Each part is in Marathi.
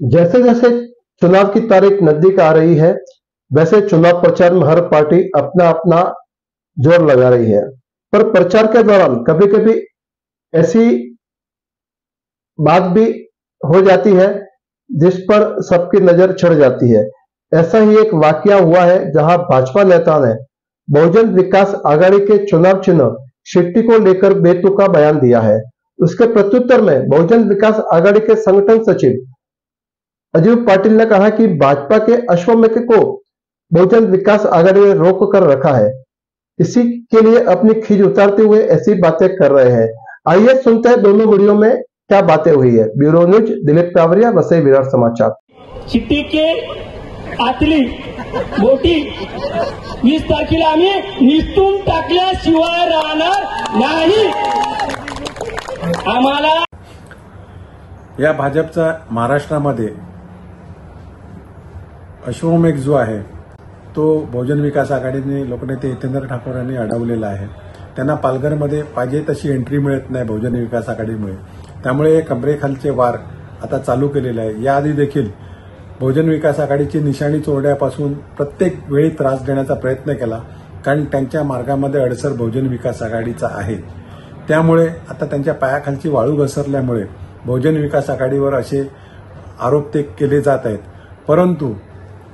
जैसे जैसे चुनाव की तारीख नजदीक आ रही है, वैसे चुनाव प्रचार में हर पार्टी अपना अपना जोर लगा रही है। पर प्रचार के दौरान कभी कभी ऐसी बात भी हो जाती है जिस पर सबकी नजर चढ़ जाती है। ऐसा ही एक वाकया हुआ है जहां भाजपा नेता ने बहुजन विकास आघाड़ी के चुनाव चिन्ह शिट्टी को लेकर बेतुका बयान दिया है। उसके प्रत्युत्तर में बहुजन विकास आघाड़ी के संगठन सचिव अजय पाटिल ने कहा कि भाजपा के अश्वमेध को बहुजन विकास आघाड़ी ने रोक कर रखा है, इसी के लिए अपनी खींच उतारते हुए ऐसी बातें कर रहे हैं। आइए सुनते हैं दोनों वीडियो में क्या बातें हुई है। ब्यूरो न्यूज, दिलीप कावरिया, वसई विरार समाचार। चिठ्ठी के आतली मोठी 20 तारखेला आम्ही निसटून टाकल्याशिवाय राहणार नाही। आम्हाला या भाजपचा महाराष्ट्रामध्ये अश्वमेध जो आहे तो बहुजन विकास आघाडीने लोकनेते हितेंद्र ठाकूर यांनी अडवलेला आहे। त्यांना पालघरमध्ये पाहिजे तशी एंट्री मिळत नाही बहुजन विकास आघाडीमुळे। त्यामुळे कमरेखालचे वार आता चालू केलेले आहे। याआधी देखील बहुजन विकास आघाडीची निशाणी चोरण्यापासून प्रत्येक वेळी त्रास देण्याचा प्रयत्न केला, कारण त्यांच्या मार्गामध्ये अडसर बहुजन विकास आघाडीचा आहे। त्यामुळे आता त्यांच्या पायाखालची वाळू घसरल्यामुळे बहुजन विकास आघाडीवर असे आरोप ते केले जात आहेत। परंतु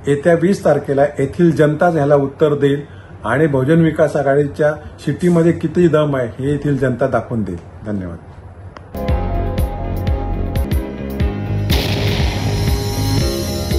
येत्या 20 तारखेला येथील जनता याला उत्तर देईल आणि बहुजन विकास आघाडीच्या शिट्टीमध्ये किती दम आहे हे येथील जनता दाखवून देईल। धन्यवाद।